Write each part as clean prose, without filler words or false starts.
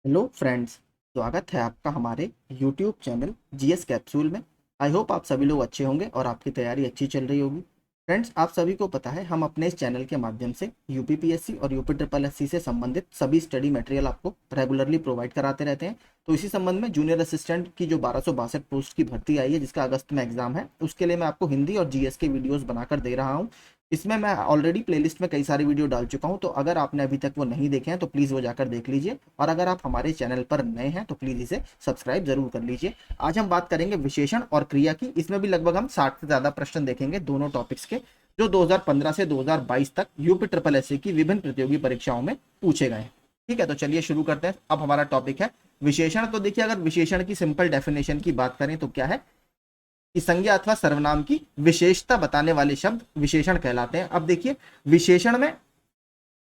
Hello friends. स्वागत है आपका हमारे यूट्यूब चैनल जीएस कैप्सूल में। आई होप आप सभी लोग अच्छे होंगे और आपकी तैयारी अच्छी चल रही होगी। फ्रेंड्स, आप सभी को पता है हम अपने इस चैनल के माध्यम से यूपीपीएससी और यूपी ट्रिपल एससी से संबंधित सभी स्टडी मटेरियल आपको रेगुलरली प्रोवाइड कराते रहते हैं। तो इसी संबंध में जूनियर असिस्टेंट की जो 1262 पोस्ट की भर्ती आई है, जिसका अगस्त में एग्जाम है, उसके लिए मैं आपको हिंदी और जीएस के वीडियोस बनाकर दे रहा हूँ। इसमें मैं ऑलरेडी प्लेलिस्ट में कई सारी वीडियो डाल चुका हूं, तो अगर आपने अभी तक वो नहीं देखे हैं तो प्लीज़ वो जाकर देख लीजिए। और अगर आप हमारे चैनल पर नए हैं तो प्लीज़ इसे सब्सक्राइब जरूर कर लीजिए। आज हम बात करेंगे विशेषण और क्रिया की। इसमें भी लगभग हम 60 से ज़्यादा प्रश्न देखेंगे दोनों टॉपिक्स के, जो 2015 से 2022 तक यूपी ट्रिपल एससी की विभिन्न प्रतियोगी परीक्षाओं में पूछे गए हैं। ठीक है, तो चलिए शुरू करते हैं। अब हमारा टॉपिक है विशेषण। तो देखिए, अगर विशेषण की सिंपल डेफिनेशन की बात करें तो क्या है कि संज्ञा अथवा सर्वनाम की विशेषता बताने वाले शब्द विशेषण कहलाते हैं। अब देखिए, विशेषण में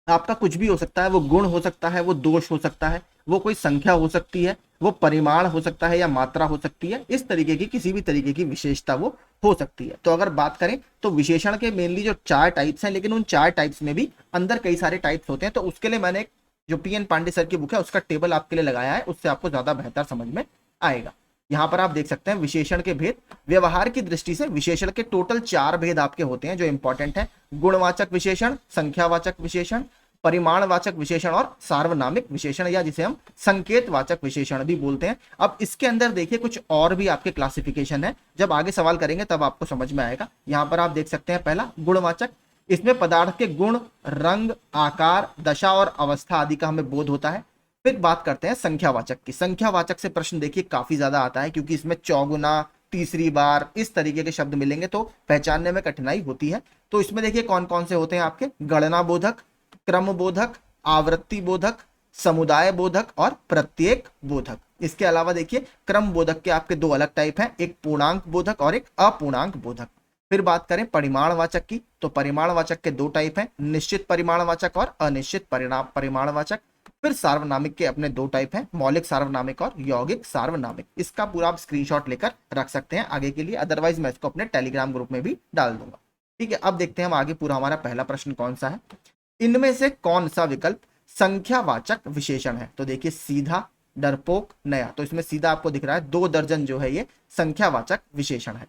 आपका कुछ भी हो सकता है। वो गुण हो सकता है, वो दोष हो सकता है, वो कोई संख्या हो सकती है, वो परिमाण हो सकता है या मात्रा हो सकती है। इस तरीके की किसी भी तरीके की विशेषता वो हो सकती है। तो अगर बात करें तो विशेषण के मेनली जो 4 टाइप्स हैं, लेकिन उन 4 टाइप्स में भी अंदर कई सारे टाइप्स होते हैं। तो उसके लिए मैंने जो पीएन पांडे सर की बुक है उसका टेबल आपके लिए लगाया है, उससे आपको ज्यादा बेहतर समझ में आएगा। यहाँ पर आप देख सकते हैं विशेषण के भेद। व्यवहार की दृष्टि से विशेषण के टोटल 4 भेद आपके होते हैं जो इंपॉर्टेंट है। गुणवाचक विशेषण, संख्यावाचक विशेषण, परिमाणवाचक विशेषण और सार्वनामिक विशेषण, या जिसे हम संकेतवाचक विशेषण भी बोलते हैं। अब इसके अंदर देखिए कुछ और भी आपके क्लासिफिकेशन है, जब आगे सवाल करेंगे तब आपको समझ में आएगा। यहाँ पर आप देख सकते हैं पहला गुणवाचक। इसमें पदार्थ के गुण, रंग, आकार, दशा और अवस्था आदि का हमें बोध होता है। फिर बात करते हैं संख्यावाचक की। संख्यावाचक से प्रश्न देखिए काफी ज्यादा आता है, क्योंकि इसमें चौगुना, तीसरी बार, इस तरीके के शब्द मिलेंगे तो पहचानने में कठिनाई होती है। तो इसमें देखिए कौन कौन से होते हैं आपके: गणना बोधक, क्रम बोधक, आवृत्ति बोधक, समुदाय बोधक और प्रत्येक बोधक। इसके अलावा देखिए क्रम बोधक के आपके 2 अलग टाइप हैं, एक पूर्णांक बोधक और एक अपूर्णांक बोधक। फिर बात करें परिमाणवाचक की, तो परिमाणवाचक के 2 टाइप हैं, निश्चित परिमाणवाचक और अनिश्चित परिमाणवाचक। फिर सार्वनामिक के अपने 2 टाइप हैं, मौलिक सार्वनामिक और यौगिक सार्वनामिक। इसका पूरा आप स्क्रीनशॉट लेकर रख सकते हैं आगे के लिए, अदरवाइज मैं इसको अपने टेलीग्राम ग्रुप में भी डाल दूंगा। ठीक है, अब देखते हैं हम आगे पूरा हमारा पहला प्रश्न कौन सा है। इनमें से कौन सा विकल्प संख्यावाचक विशेषण है? तो देखिए सीधा, डरपोक, नया। तो इसमें सीधा आपको दिख रहा है 2 दर्जन जो है ये संख्यावाचक विशेषण है।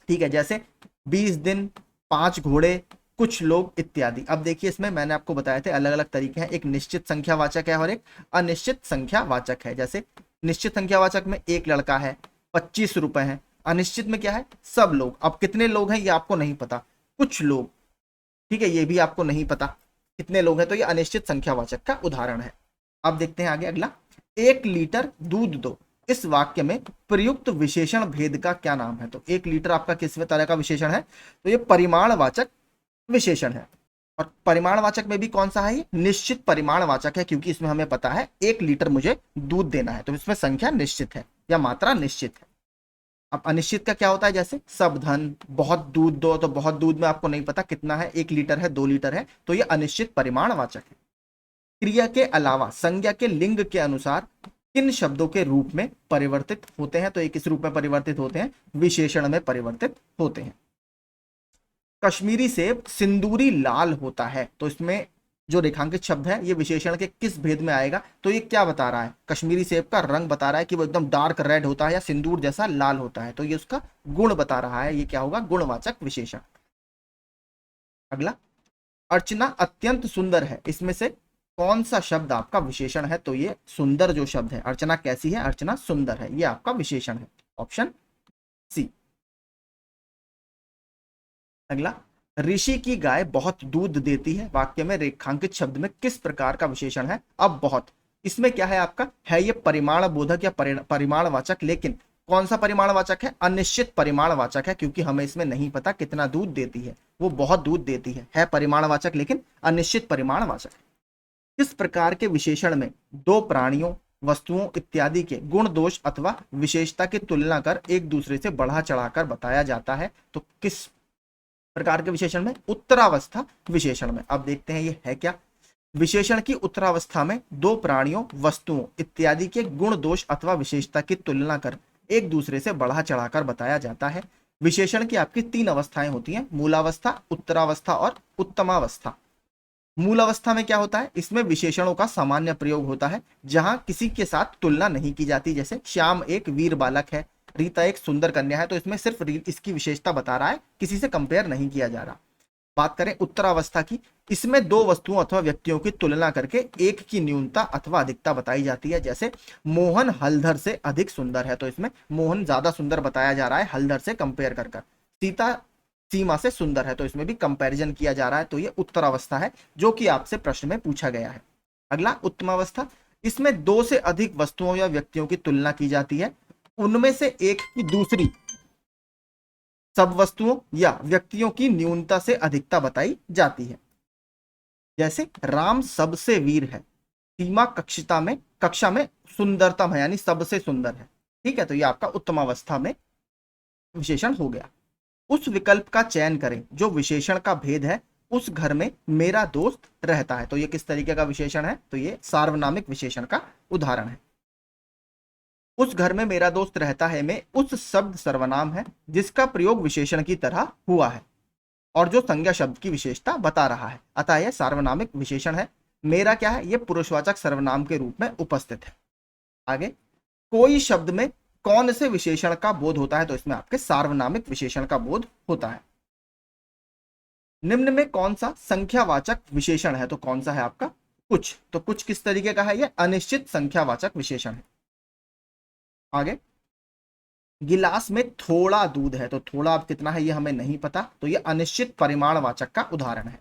ठीक है, जैसे 20 दिन, 5 घोड़े, कुछ लोग इत्यादि। अब देखिए इसमें मैंने आपको बताए थे अलग अलग तरीके हैं, एक निश्चित संख्यावाचक है और एक अनिश्चित संख्यावाचक है। जैसे निश्चित संख्यावाचक में एक लड़का है, 25 रुपए है। अनिश्चित में क्या है? सब लोग। अब कितने लोग हैं ये आपको नहीं पता, कुछ लोग। ठीक है, ये भी आपको नहीं पता कितने लोग हैं, तो ये अनिश्चित संख्यावाचक का उदाहरण है। अब देखते हैं आगे अगला, 1 लीटर दूध दो। इस वाक्य में प्रयुक्त विशेषण भेद का क्या नाम है? तो 1 लीटर आपका किस तरह का विशेषण है? तो ये परिमाणवाचक विशेषण है। और परिमाणवाचक में भी कौन सा है? ये निश्चित परिमाणवाचक है, क्योंकि इसमें हमें पता है 1 लीटर मुझे दूध देना है, तो इसमें संख्या निश्चित है या मात्रा निश्चित है। अब अनिश्चित का क्या होता है? जैसे सब धन, बहुत दूध दो। तो बहुत दूध में आपको नहीं पता कितना है, 1 लीटर है, 2 लीटर है, तो ये अनिश्चित परिमाणवाचक है। क्रिया के अलावा संज्ञा के लिंग के अनुसार किन शब्दों के रूप में परिवर्तित होते हैं? तो ये किस रूप में परिवर्तित होते हैं? विशेषण में परिवर्तित होते हैं। कश्मीरी सेब सिंदूरी लाल होता है। तो इसमें जो रेखांकित शब्द है ये विशेषण के किस भेद में आएगा? तो ये क्या बता रहा है? कश्मीरी सेब का रंग बता रहा है कि वो एकदम डार्क रेड होता है या सिंदूर जैसा लाल होता है, तो ये उसका गुण बता रहा है। ये क्या होगा? गुणवाचक विशेषण। अगला, अर्चना अत्यंत सुंदर है। इसमें से कौन सा शब्द आपका विशेषण है? तो ये सुंदर जो शब्द है, अर्चना कैसी है? अर्चना सुंदर है, ये आपका विशेषण है, ऑप्शन सी। अगला, ऋषि की गाय बहुत दूध देती है। वाक्य में रेखांकित शब्द में किस प्रकार का विशेषण है? अब बहुत। इसमें क्या है आपका? है ये परिमाण बोधक या परिमाणवाचक, लेकिन कौन सा परिमाणवाचक है? अनिश्चित परिमाणवाचक है, क्योंकि हमें इसमें नहीं पता कितना दूध देती है। वो बहुत दूध देती है परिमाणवाचक लेकिन अनिश्चित परिमाणवाचक। किस प्रकार के विशेषण में 2 प्राणियों, वस्तुओं इत्यादि के गुण, दोष अथवा विशेषता की तुलना कर एक दूसरे से बढ़ा चढ़ाकर बताया जाता है? तो किस प्रकार के विशेषण में? उत्तरावस्था विशेषण में। अब देखते हैं ये है क्या। विशेषण की उत्तरावस्था में 2 प्राणियों, वस्तुओं इत्यादि के गुण, दोष अथवा विशेषता की तुलना कर एक दूसरे से बढ़ा चढ़ाकर बताया जाता है। विशेषण की आपकी 3 अवस्थाएं होती हैं: मूलावस्था, उत्तरावस्था और उत्तमावस्था। मूल अवस्था में क्या होता है, इसमें विशेषणों का सामान्य प्रयोग होता है जहां किसी के साथ तुलना नहीं की जाती। जैसे श्याम एक वीर बालक है, रीता एक सुंदर कन्या है, तो इसमें सिर्फ इसकी विशेषता बता रहा है, किसी से कंपेयर नहीं किया जा रहा। बात करें उत्तरावस्था की, इसमें दो वस्तुओं अथवा व्यक्तियों की तुलना करके एक की न्यूनता अथवा अधिकता बताई जाती है। जैसे मोहन हलधर से अधिक सुंदर है, तो इसमें मोहन ज्यादा सुंदर बताया जा रहा है हलधर से कंपेयर कर कर। सीता सीमा से सुंदर है, तो इसमें भी कंपैरिजन किया जा रहा है, तो ये उत्तरावस्था है जो कि आपसे प्रश्न में पूछा गया है। अगला उत्तमावस्था, इसमें दो से अधिक वस्तुओं या व्यक्तियों की तुलना की जाती है, उनमें से एक की दूसरी सब वस्तुओं या व्यक्तियों की न्यूनता से अधिकता बताई जाती है। जैसे राम सबसे वीर है, सीमा कक्षा में सुंदरतम है, यानी सबसे सुंदर है। ठीक है, तो ये आपका उत्तमावस्था में विशेषण हो गया। उस विकल्प का चयन करें जो विशेषण का भेद है, उस घर में मेरा दोस्त रहता है, तो ये किस तरीके का विशेषण है, तो ये सार्वनामिक विशेषण का उदाहरण है। उस घर में मेरा दोस्त रहता है में उस शब्द सर्वनाम है जिसका प्रयोग विशेषण की तरह हुआ है और जो संज्ञा शब्द की विशेषता बता रहा है, अतः यह सार्वनामिक विशेषण है। मेरा क्या है, यह पुरुषवाचक सर्वनाम के रूप में उपस्थित है। आगे, कोई शब्द में कौन से विशेषण का बोध होता है, तो इसमें आपके सार्वनामिक विशेषण का बोध होता है। निम्न में कौन सा संख्यावाचक विशेषण है, तो कौन सा है आपका कुछ, तो कुछ किस तरीके का है, यह अनिश्चित संख्यावाचक विशेषण है। आगे, गिलास में थोड़ा दूध है, तो थोड़ा अब कितना है ये हमें नहीं पता, तो ये अनिश्चित परिमाणवाचक का उदाहरण है।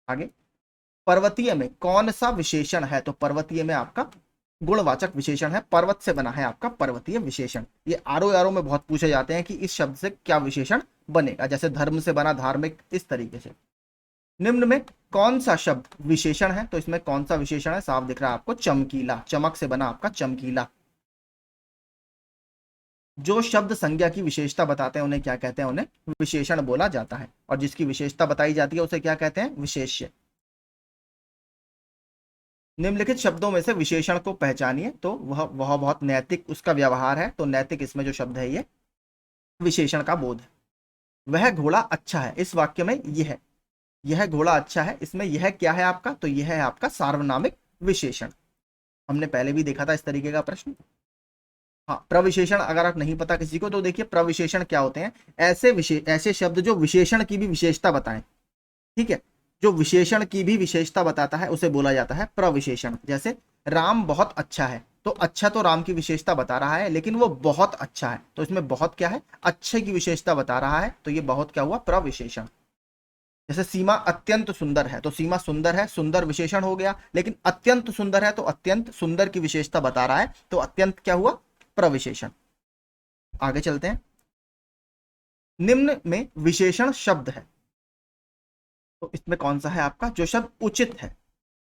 आगे, पर्वतीय में कौन सा विशेषण है, तो पर्वतीय में आपका गुणवाचक विशेषण है, पर्वत से बना है आपका पर्वतीय विशेषण। ये आरो यारो में बहुत पूछे जाते हैं कि इस शब्द से क्या विशेषण बनेगा, जैसे धर्म से बना धार्मिक, इस तरीके से। निम्न में कौन सा शब्द विशेषण है, तो इसमें कौन सा विशेषण है, साफ दिख रहा है आपको, चमकीला, चमक से बना आपका चमकीला। जो शब्द संज्ञा की विशेषता बताते हैं उन्हें क्या कहते हैं, उन्हें विशेषण बोला जाता है, और जिसकी विशेषता बताई जाती है उसे क्या कहते हैं, विशेष्य। निम्नलिखित शब्दों में से विशेषण को पहचानिए, तो वह बहुत नैतिक उसका व्यवहार है, तो नैतिक इसमें जो शब्द है ये विशेषण का बोध है। वह घोड़ा अच्छा है, इस वाक्य में यह घोड़ा अच्छा है, इसमें यह क्या है आपका, तो यह है आपका सार्वनामिक विशेषण। हमने पहले भी देखा था इस तरीके का प्रश्न। हाँ, प्रविशेषण अगर आप नहीं पता किसी को, तो देखिए प्रविशेषण क्या होते हैं, ऐसे शब्द जो विशेषण की भी विशेषता बताएं। ठीक है, जो विशेषण की भी विशेषता बताता है उसे बोला जाता है प्रविशेषण। जैसे राम बहुत अच्छा है, तो अच्छा तो राम की विशेषता बता रहा है, लेकिन वो बहुत अच्छा है, तो इसमें बहुत क्या है, अच्छे की विशेषता बता रहा है, तो ये बहुत क्या हुआ, प्रविशेषण। जैसे सीमा अत्यंत सुंदर है, तो सीमा सुंदर है, सुंदर विशेषण हो गया, लेकिन अत्यंत सुंदर है तो अत्यंत सुंदर की विशेषता बता रहा है, तो अत्यंत क्या हुआ, प्रविशेषण। आगे चलते हैं। निम्न में विशेषण शब्द है, तो इसमें कौन सा है आपका, जो शब्द उचित है।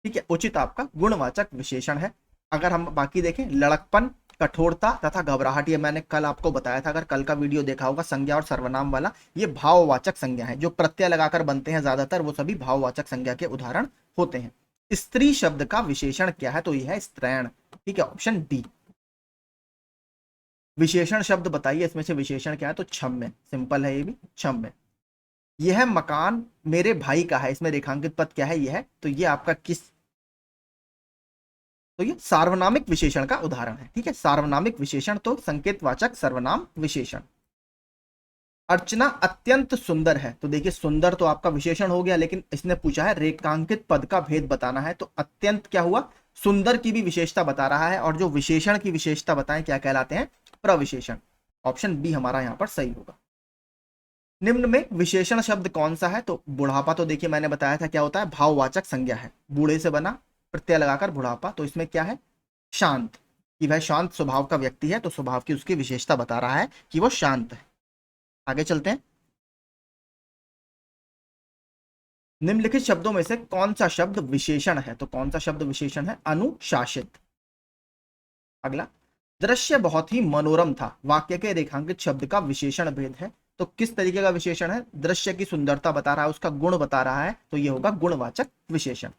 ठीक है, उचित आपका गुणवाचक विशेषण है। अगर हम बाकी देखें, लड़कपन, कठोरता तथा घबराहट, ये मैंने कल आपको बताया था, अगर कल का वीडियो देखा होगा संज्ञा और सर्वनाम वाला, ये भाववाचक संज्ञा है, जो प्रत्यय लगाकर बनते हैं ज्यादातर वो सभी भाववाचक संज्ञा के उदाहरण होते हैं। स्त्री शब्द का विशेषण क्या है, तो यह है स्त्रैण। ठीक है, ऑप्शन डी। विशेषण शब्द बताइए, इसमें से विशेषण क्या है, तो क्षम्य, सिंपल है ये भी, क्षम्य। यह मकान मेरे भाई का है, इसमें रेखांकित पद क्या है, यह, तो ये आपका किस, तो ये सार्वनामिक विशेषण का उदाहरण है। ठीक है, सार्वनामिक विशेषण तो संकेतवाचक सर्वनाम विशेषण। अर्चना अत्यंत सुंदर है, तो देखिए सुंदर तो आपका विशेषण हो गया, लेकिन इसने पूछा है रेखांकित पद का भेद बताना है, तो अत्यंत क्या हुआ, सुंदर की भी विशेषता बता रहा है, और जो विशेषण की विशेषता बताएं क्या कहलाते हैं, प्रविशेषण। ऑप्शन बी हमारा यहां पर सही होगा। निम्न में विशेषण शब्द कौन सा है, तो बुढ़ापा, तो देखिए मैंने बताया था क्या होता है, भाववाचक संज्ञा है, बूढ़े से बना प्रत्यय लगाकर बुढ़ापा, तो इसमें क्या है, शांत, कि वह शांत स्वभाव का व्यक्ति है, तो स्वभाव की उसकी विशेषता बता रहा है कि वो शांत है। आगे चलते हैं। निम्नलिखित शब्दों में से कौन सा शब्द विशेषण है, तो कौन सा शब्द विशेषण है, अनुशासित। अगला, दृश्य बहुत ही मनोरम था, वाक्य के रेखांकित शब्द का विशेषण भेद है, तो किस तरीके का विशेषण है, दृश्य की सुंदरता बता रहा है, उसका गुण बता रहा है, तो ये होगा गुणवाचक विशेषण।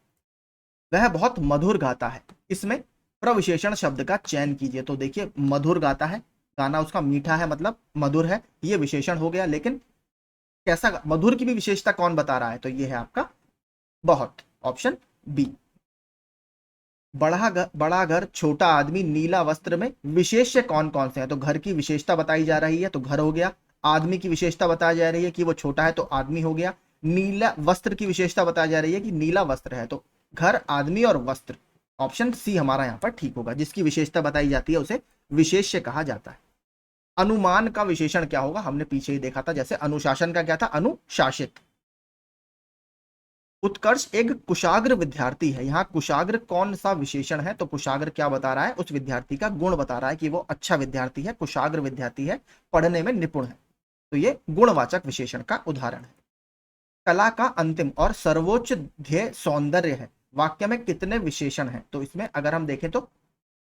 वह बहुत मधुर गाता है, इसमें प्रविशेषण शब्द का चयन कीजिए, तो देखिए मधुर गाता है, गाना उसका मीठा है मतलब मधुर है, ये विशेषण हो गया, लेकिन कैसा मधुर की भी विशेषता कौन बता रहा है, तो ये है आपका बहुत। Option B. बड़ा घर, छोटा आदमी, नीला वस्त्र में विशेष्य कौन कौन से हैं? तो घर की विशेषता बताई जा रही है तो घर हो गया। आदमी की विशेषता बताई जा रही है कि वो छोटा है तो आदमी हो गया। नीला वस्त्र की विशेषता बताई जा रही है कि नीला वस्त्र है, तो घर, आदमी और वस्त्र। ऑप्शन सी हमारा यहाँ पर ठीक होगा। जिसकी विशेषता बताई जाती है उसे विशेष्य कहा जाता है। अनुमान का विशेषण क्या होगा? हमने पीछे ही देखा था, जैसे अनुशासन का क्या था? अनुशासित। उत्कर्ष एक कुशाग्र विद्यार्थी है, यहाँ कुशाग्र कौन सा विशेषण है? तो कुशाग्र क्या बता रहा है? उस विद्यार्थी का गुण बता रहा है कि वो अच्छा विद्यार्थी है, कुशाग्र विद्यार्थी है, पढ़ने में निपुण है, तो ये गुणवाचक विशेषण का उदाहरण है। कला का अंतिम और सर्वोच्च ध्येय सौंदर्य है, वाक्य में कितने विशेषण हैं? तो इसमें अगर हम देखें तो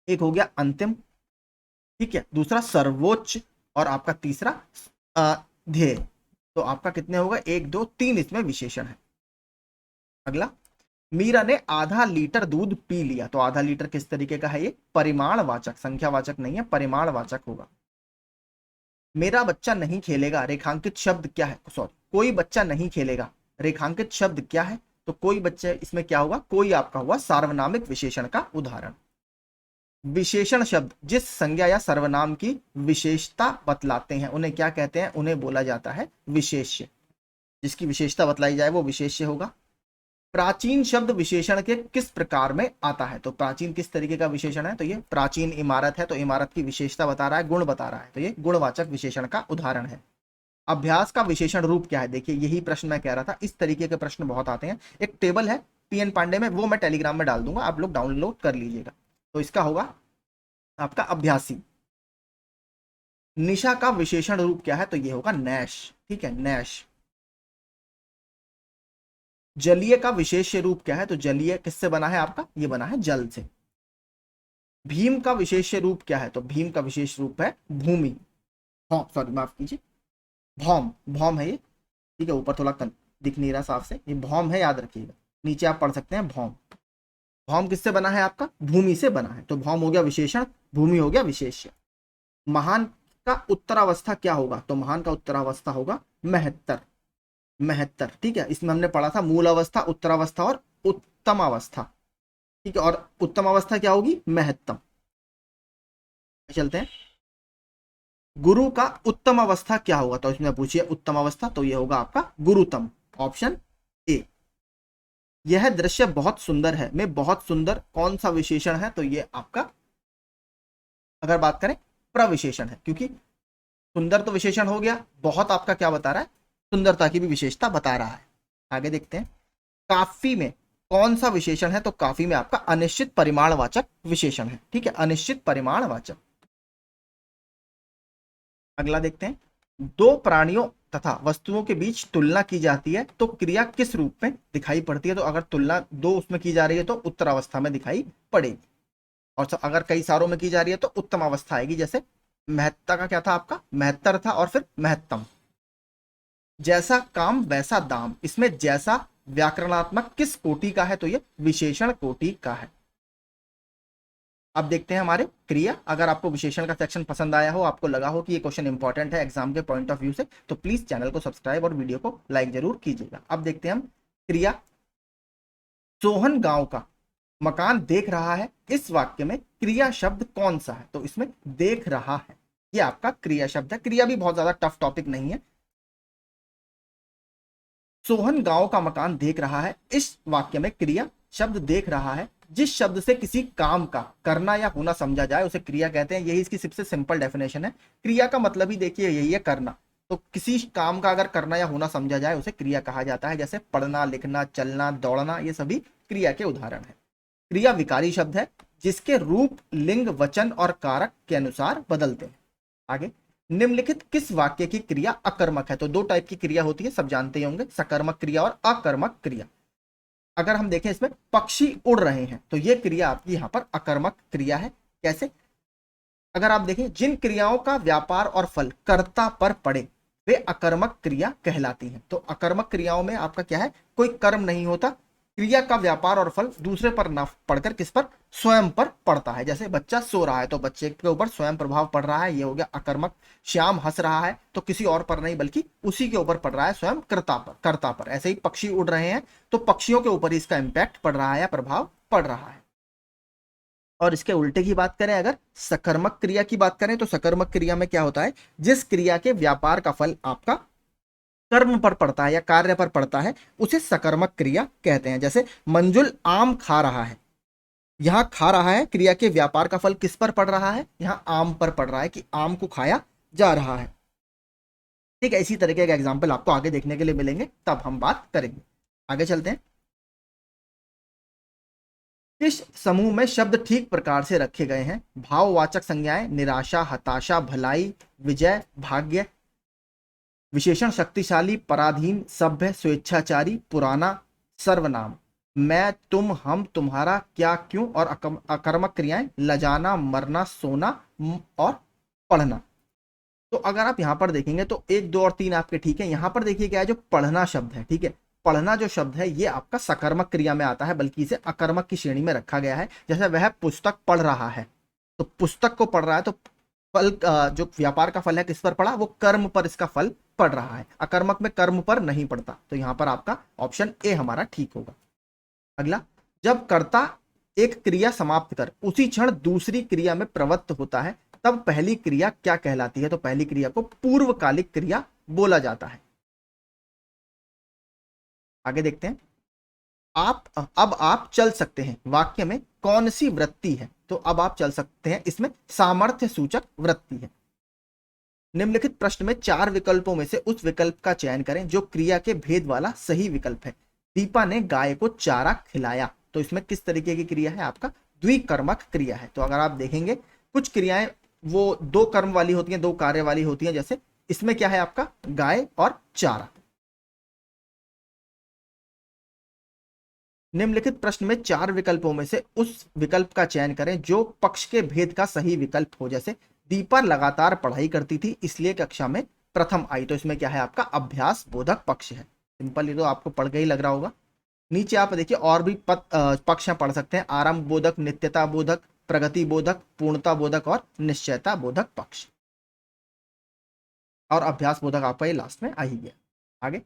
एक हो गया अंतिम, ठीक है, दूसरा सर्वोच्च, और आपका तीसरा ध्येय। तो आपका कितने होगा? 1 2 3 इसमें विशेषण है। अगला, मीरा ने आधा लीटर दूध पी लिया, तो आधा लीटर किस तरीके का है? ये परिमाणवाचक, संख्यावाचक नहीं है, परिमाणवाचक होगा। मेरा बच्चा नहीं खेलेगा, रेखांकित शब्द क्या है? सॉरी, कोई बच्चा नहीं खेलेगा, रेखांकित शब्द क्या है? तो कोई बच्चे, इसमें क्या होगा? कोई आपका हुआ सार्वनामिक विशेषण का उदाहरण। विशेषण शब्द जिस संज्ञा या सर्वनाम की विशेषता बतलाते हैं उन्हें क्या कहते हैं? उन्हें बोला जाता है विशेष्य। जिसकी विशेषता बतलाई जाए वो विशेष्य होगा। प्राचीन शब्द विशेषण के किस प्रकार में आता है? तो प्राचीन किस तरीके का विशेषण है? तो ये प्राचीन इमारत है, तो इमारत की विशेषता बता रहा है, गुण बता रहा है, तो ये गुणवाचक विशेषण का उदाहरण है। अभ्यास का विशेषण रूप क्या है? देखिए यही प्रश्न मैं कह रहा था, इस तरीके के प्रश्न बहुत आते हैं। एक टेबल है पीएन पांडे में, वो मैं टेलीग्राम में डाल दूंगा, आप लोग डाउनलोड कर लीजिएगा। तो इसका होगा आपका अभ्यासी। निशा का विशेषण रूप क्या है? तो ये होगा नैश, ठीक है, नैश। जलीय का विशेष रूप क्या है? तो जलीय किससे बना है आपका? ये बना है जल से। भीम का विशेष रूप क्या है? तो भीम का विशेष रूप है भूमि, सॉरी माफ कीजिए, भौम, भौम है ये, ठीक है, ऊपर थोड़ा दिख नहीं रहा साफ से, ये भौम है, याद रखिएगा, नीचे आप पढ़ सकते हैं भौम। भौम किससे बना है आपका? भूमि से बना है, तो भौम हो गया विशेषण, भूमि हो गया विशेष्य। महान का उत्तरावस्था क्या होगा? तो महान का उत्तरावस्था होगा महत्तर, महत्तर, ठीक है। इसमें हमने पढ़ा था मूल अवस्था, उत्तरावस्था और उत्तम अवस्था, ठीक है, और उत्तम अवस्था क्या होगी? महत्तम। चलते हैं, गुरु का उत्तम अवस्था क्या होगा? तो इसमें पूछिए उत्तम अवस्था, तो ये होगा आपका गुरुतम, ऑप्शन ए। यह दृश्य बहुत सुंदर है में बहुत सुंदर कौन सा विशेषण है? तो ये आपका, अगर बात करें, प्रविशेषण है, क्योंकि सुंदर तो विशेषण हो गया, बहुत आपका क्या बता रहा है? सुंदरता की भी विशेषता बता रहा है। आगे देखते हैं, काफी में कौन सा विशेषण है? तो काफी में आपका अनिश्चित परिमाणवाचक विशेषण है, ठीक है, अनिश्चित परिमाणवाचक। अगला देखते हैं, दो प्राणियों तथा वस्तुओं के बीच तुलना की जाती है तो क्रिया किस रूप में दिखाई पड़ती है? तो अगर तुलना दो उसमें की जा रही है तो उत्तरावस्था में दिखाई पड़ेगी, और अगर कई सारों में की जा रही है तो उत्तम अवस्था आएगी। जैसे महत्ता का क्या था आपका? महत्तर था, और फिर महत्तम। जैसा काम वैसा दाम, इसमें जैसा व्याकरणात्मक किस कोटि का है? तो ये विशेषण कोटि का है। अब देखते हैं हमारे क्रिया। अगर आपको विशेषण का सेक्शन पसंद आया हो, आपको लगा हो कि ये क्वेश्चन इंपॉर्टेंट है एग्जाम के पॉइंट ऑफ व्यू से, तो प्लीज चैनल को सब्सक्राइब और वीडियो को लाइक जरूर कीजिएगा। अब देखते हैं हम क्रिया। सोहन गांव का मकान देख रहा है, इस वाक्य में क्रिया शब्द कौन सा है? तो इसमें देख रहा है, ये आपका क्रिया शब्द है। क्रिया भी बहुत ज्यादा टफ टॉपिक नहीं है। सोहन गांव का मकान देख रहा है, इस वाक्य में क्रिया शब्द देख रहा है। जिस शब्द से किसी काम का करना या होना समझा जाए उसे क्रिया कहते हैं। यही इसकी सबसे सिंपल डेफिनेशन है। क्रिया का मतलब ही देखिए यही है, करना। तो किसी काम का अगर करना या होना समझा जाए उसे क्रिया कहा जाता है। जैसे पढ़ना, लिखना, चलना, दौड़ना, ये सभी क्रिया के उदाहरण है। क्रिया विकारी शब्द है जिसके रूप लिंग, वचन और कारक के अनुसार बदलते हैं। आगे, निम्नलिखित किस वाक्य की क्रिया अकर्मक है? तो दो टाइप की क्रिया होती है, सब जानते ही होंगे, सकर्मक क्रिया और अकर्मक क्रिया। अगर हम देखें इसमें पक्षी उड़ रहे हैं, तो यह क्रिया आपकी यहां पर अकर्मक क्रिया है। कैसे? अगर आप देखें, जिन क्रियाओं का व्यापार और फल कर्ता पर पड़े वे अकर्मक क्रिया कहलाती हैं। तो अकर्मक क्रियाओं में आपका क्या है? कोई कर्म नहीं होता, क्रिया का व्यापार और फल दूसरे पर ना पड़कर किस पर, स्वयं पर पड़ता है। जैसे बच्चा सो रहा है तो बच्चे के ऊपर स्वयं प्रभाव पड़ रहा है, ये हो गया अकर्मक। श्याम हंस रहा है तो किसी और पर नहीं बल्कि उसी के ऊपर पड़ रहा है, स्वयं कर्ता पर। ऐसे ही पक्षी उड़ रहे हैं तो पक्षियों के ऊपर इसका इंपैक्ट पड़ रहा है या प्रभाव पड़ रहा है। और इसके उल्टे की बात करें, अगर सकर्मक क्रिया की बात करें तो सकर्मक क्रिया में क्या होता है, जिस क्रिया के व्यापार का फल आपका कर्म पर पड़ता है या कार्य पर पड़ता है उसे सकर्मक क्रिया कहते हैं। जैसे मंजुल आम खा रहा है, यहां खा रहा है, क्रिया के व्यापार का फल किस पर पड़ रहा है, यहां आम पर पड़ रहा है कि आम को खाया जा रहा है। ठीक है, इसी तरीके का एग्जाम्पल आपको आगे देखने के लिए मिलेंगे, तब हम बात करेंगे। आगे चलते हैं। किस समूह में शब्द ठीक प्रकार से रखे गए हैं, भाववाचक संज्ञाएं निराशा, हताशा, भलाई, विजय, भाग्य, विशेषण शक्तिशाली, पराधीन, सभ्य, स्वेच्छाचारी, पुराना, सर्वनाम, मैं, तुम, हम, तुम्हारा, क्या, क्यों, और अकर्मक क्रियाएं लजाना, मरना, सोना और पढ़ना। तो अगर आप यहां पर देखेंगे तो 1, 2 और 3 आपके ठीक है। यहां पर देखिए क्या है, जो पढ़ना शब्द है, ठीक है, पढ़ना जो शब्द है ये आपका सकर्मक क्रिया में आता है, बल्कि इसे अकर्मक की श्रेणी में रखा गया है। जैसे वह पुस्तक पढ़ रहा है, तो पुस्तक को पढ़ रहा है तो फल, जो व्यापार का फल है किस पर पड़ा, वो कर्म पर इसका फल पड़ रहा है। अकर्मक में कर्म पर नहीं पड़ता, तो यहां पर आपका ऑप्शन ए हमारा ठीक होगा। अगला, जब कर्ता एक क्रिया समाप्त कर उसी क्षण दूसरी क्रिया में प्रवृत्त होता है तब पहली क्रिया क्या कहलाती है, तो पहली क्रिया को पूर्वकालिक क्रिया बोला जाता है। आगे देखते हैं। अब आप चल सकते हैं वाक्य में कौन सी वृत्ति है, तो अब आप चल सकते हैं इसमें सामर्थ्य सूचक वृत्ति है। निम्नलिखित प्रश्न में 4 विकल्पों में से उस विकल्प का चयन करें जो क्रिया के भेद वाला सही विकल्प है। दीपा ने गाय को चारा खिलाया, तो इसमें किस तरीके की क्रिया है, आपका द्विकर्मक क्रिया है। तो अगर आप देखेंगे कुछ क्रियाएं वो 2 कर्म वाली होती हैं, 2 कार्य वाली होती हैं। जैसे इसमें क्या है आपका गाय और चारा। निम्नलिखित प्रश्न में 4 विकल्पों में से उस विकल्प का चयन करें जो पक्ष के भेद का सही विकल्प हो। जैसे दीपा लगातार पढ़ाई करती थी इसलिए कक्षा में प्रथम आई, तो इसमें क्या है आपका अभ्यास बोधक पक्ष है। सिंपल, ये तो आपको पढ़ के ही लग रहा होगा। नीचे आप देखिए और भी पक्ष पढ़ सकते हैं, आरंभ बोधक, नित्यता बोधक, प्रगति बोधक, पूर्णता बोधक और निश्चयता बोधक पक्ष। और अभ्यास बोधक आपका ये लास्ट में आ ही गया। आगे,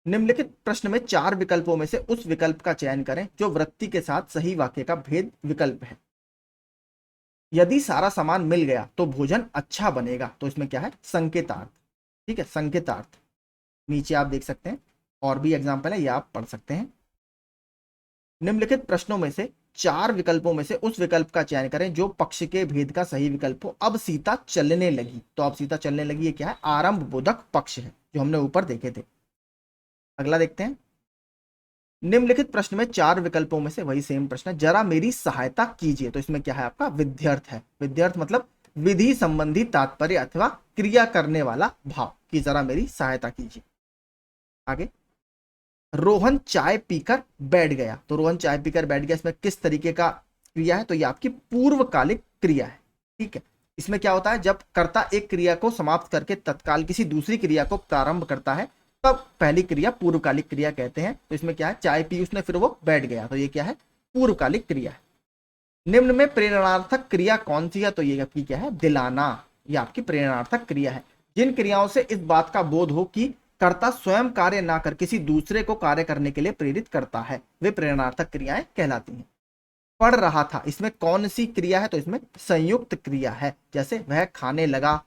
निम्नलिखित प्रश्न में 4 विकल्पों में से उस विकल्प का चयन करें जो वृत्ति के साथ सही वाक्य का भेद विकल्प है। यदि सारा सामान मिल गया तो भोजन अच्छा बनेगा, तो इसमें क्या है संकेतार्थ। ठीक है, संकेतार्थ। नीचे आप देख सकते हैं और भी एग्जाम्पल है, ये आप पढ़ सकते हैं। निम्नलिखित प्रश्नों में से 4 विकल्पों में से उस विकल्प का चयन करें जो पक्ष के भेद का सही विकल्प हो। अब सीता चलने लगी, तो अब सीता चलने लगी, ये क्या है आरंभ बोधक पक्ष है जो हमने ऊपर देखे थे। अगला देखते हैं। निम्नलिखित प्रश्न में 4 विकल्पों में से वही सेम प्रश्न है, जरा मेरी सहायता कीजिए, तो इसमें क्या है आपका विध्यर्थ है। विध्यर्थ मतलब विधि संबंधी तात्पर्य अथवा क्रिया करने वाला भाव कि जरा मेरी सहायता कीजिए। आगे, रोहन चाय पीकर बैठ गया, तो रोहन चाय पीकर बैठ गया, इसमें किस तरीके का क्रिया है, तो ये आपकी पूर्वकालिक क्रिया है। ठीक है, इसमें क्या होता है, जब कर्ता एक क्रिया को समाप्त करके तत्काल किसी दूसरी क्रिया को प्रारंभ करता है तब पहली क्रिया पूर्वकालिक क्रिया कहते हैं। तो इसमें क्या है, चाय पी उसने फिर वो बैठ गया, तो ये क्या है पूर्वकालिक क्रिया है। निम्न में प्रेरणार्थक क्रिया कौन सी है, तो ये आपकी क्या है दिलाना, ये आपकी प्रेरणार्थक क्रिया है। जिन क्रियाओं से इस बात का बोध हो कि कर्ता स्वयं कार्य ना कर किसी दूसरे को कार्य करने के लिए प्रेरित करता है, वे प्रेरणार्थक क्रियाएं कहलाती हैं। पढ़ रहा था, इसमें कौन सी क्रिया है, तो इसमें संयुक्त क्रिया है। जैसे वह खाने लगा,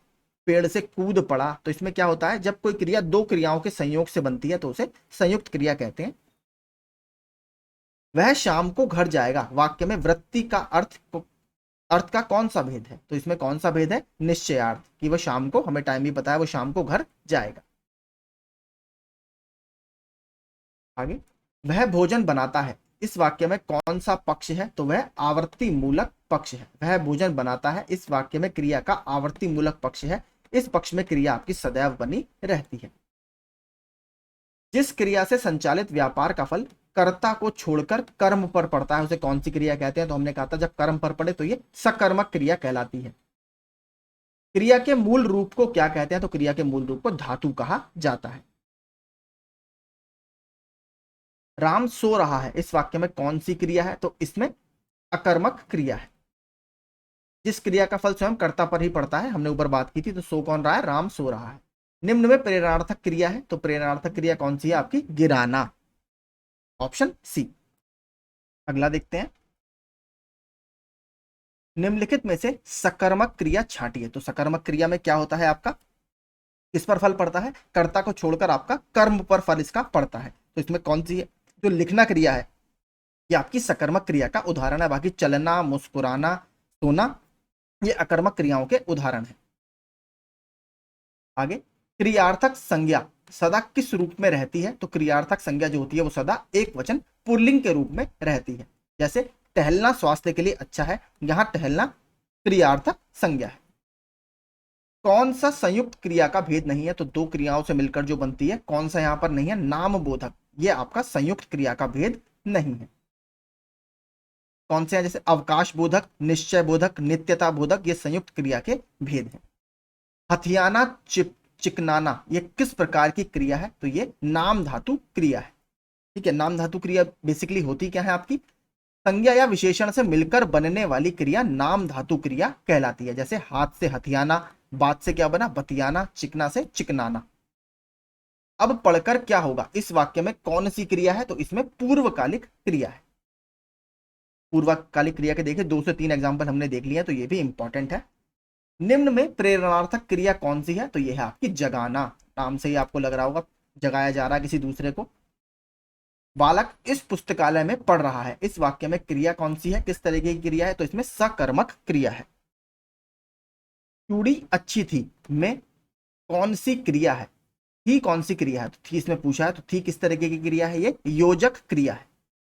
पेड़ से कूद पड़ा, तो इसमें क्या होता है, जब कोई क्रिया 2 क्रियाओं के संयोग से बनती है तो उसे संयुक्त क्रिया कहते हैं। वह शाम को घर जाएगा, वाक्य में वृत्ति का अर्थ का कौन सा भेद है, तो इसमें कौन सा भेद है, निश्चयार्थ, कि वह शाम को, हमें टाइम भी पता है, वो शाम को घर जाएगा। आगे, वह भोजन बनाता है, इस वाक्य में कौन सा पक्ष है, तो वह आवर्ती मूलक पक्ष है। वह भोजन बनाता है, इस वाक्य में क्रिया का आवर्ती मूलक पक्ष है। इस पक्ष में क्रिया आपकी सदैव बनी रहती है। जिस क्रिया से संचालित व्यापार का फल कर्ता को छोड़कर कर्म पर पड़ता है उसे कौन सी क्रिया कहते हैं, तो हमने कहा था जब कर्म पर पड़े तो ये सकर्मक क्रिया कहलाती है। क्रिया के मूल रूप को क्या कहते हैं, तो क्रिया के मूल रूप को धातु कहा जाता है। राम सो रहा है, इस वाक्य में कौन सी क्रिया है? तो इसमें अकर्मक क्रिया है। जिस क्रिया का फल स्वयं कर्ता पर ही पड़ता है, हमने ऊपर बात की थी, तो सो कौन रहा है? राम सो रहा है। निम्न में प्रेरणार्थक क्रिया है, तो प्रेरणार्थक क्रिया कौन सी है आपकी? गिराना, ऑप्शन सी। अगला देखते हैं, निम्नलिखित में से सकर्मक क्रिया छांटिए। तो सकर्मक क्रिया में क्या होता है आपका? किस पर फल पड़ता है? कर्ता को छोड़कर आपका कर्म पर फल इसका पड़ता है। तो इसमें कौन सी है? जो लिखना क्रिया है ये आपकी सकर्मक क्रिया का उदाहरण है। बाकी चलना, मुस्कुराना, सोना ये अकर्मक क्रियाओं के उदाहरण है। आगे, क्रियार्थक संज्ञा सदा किस रूप में रहती है? तो क्रियार्थक संज्ञा जो होती है वो सदा एक वचन पुल्लिंग के रूप में रहती है। जैसे टहलना स्वास्थ्य के लिए अच्छा है, यहां टहलना क्रियार्थक संज्ञा है। कौन सा संयुक्त क्रिया का भेद नहीं है? तो दो क्रियाओं से मिलकर जो बनती है, कौन सा यहां पर नहीं है? नाम बोधक, ये आपका संयुक्त क्रिया का भेद नहीं है। कौन से हैं? जैसे अवकाश बोधक, निश्चय बोधक, नित्यता बोधक, ये संयुक्त क्रिया के भेद हैं। हथियाना, चिकनाना, ये किस प्रकार की क्रिया है? तो ये नाम धातु क्रिया है। ठीक है, नाम धातु क्रिया बेसिकली होती क्या है आपकी? संज्ञा या विशेषण से मिलकर बनने वाली क्रिया नाम धातु क्रिया कहलाती है। जैसे हाथ से हथियाना, बात से क्या बना? बतियाना, चिकना से चिकनाना। अब पढ़कर क्या होगा? इस वाक्य में कौन सी क्रिया है? तो इसमें पूर्वकालिक क्रिया है। पूर्वकालिक क्रिया के देखिए 2 से 3 एग्जाम्पल हमने देख लिया, तो ये भी इंपॉर्टेंट है। निम्न में प्रेरणार्थक क्रिया कौन सी है? तो यह है आपकी जगाना। नाम से ही आपको लग रहा होगा जगाया जा रहा है किसी दूसरे को। बालक इस पुस्तकालय में पढ़ रहा है, इस वाक्य में क्रिया कौन सी है? किस तरीके की क्रिया है? तो इसमें सकर्मक क्रिया है। चूड़ी अच्छी थी में कौन सी क्रिया है? थी कौन सी क्रिया है? तो थी इसमें पूछा है, तो थी किस तरीके की क्रिया है? ये योजक क्रिया है।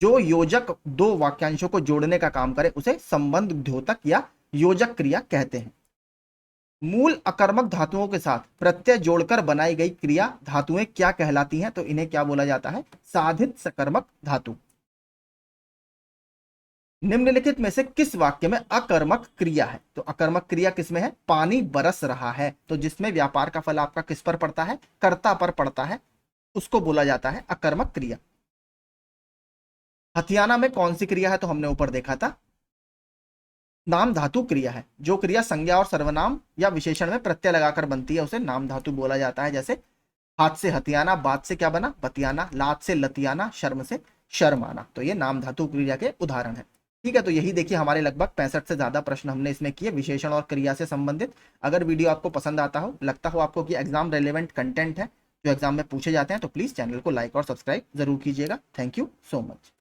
जो योजक दो वाक्यांशों को जोड़ने का काम करे उसे संबंध द्योतक या योजक क्रिया कहते हैं। मूल अकर्मक धातुओं के साथ प्रत्यय जोड़कर बनाई गई क्रिया धातुएं क्या कहलाती हैं? तो इन्हें क्या बोला जाता है? साधित सकर्मक धातु। निम्नलिखित में से किस वाक्य में अकर्मक क्रिया है? तो अकर्मक क्रिया किसमें है? पानी बरस रहा है, तो जिसमें व्यापार का फल आपका किस पर पड़ता है? कर्ता पर पड़ता है, उसको बोला जाता है अकर्मक क्रिया। हथियाना में कौन सी क्रिया है? तो हमने ऊपर देखा था नाम धातु क्रिया है। जो क्रिया संज्ञा और सर्वनाम या विशेषण में प्रत्यय लगाकर बनती है उसे नाम धातु बोला जाता है। जैसे हाथ से हथियाना, बात से क्या बना? बतियाना, लात से लतियाना, शर्म से शर्माना, तो ये नाम धातु क्रिया के उदाहरण है। ठीक है, तो यही देखिए हमारे लगभग 65 से ज्यादा प्रश्न हमने इसमें किए विशेषण और क्रिया से संबंधित। अगर वीडियो आपको पसंद आता हो, लगता हो आपको कि एग्जाम रेलेवेंट कंटेंट है जो एग्जाम में पूछे जाते हैं, तो प्लीज चैनल को लाइक और सब्सक्राइब जरूर कीजिएगा। Thank you so much.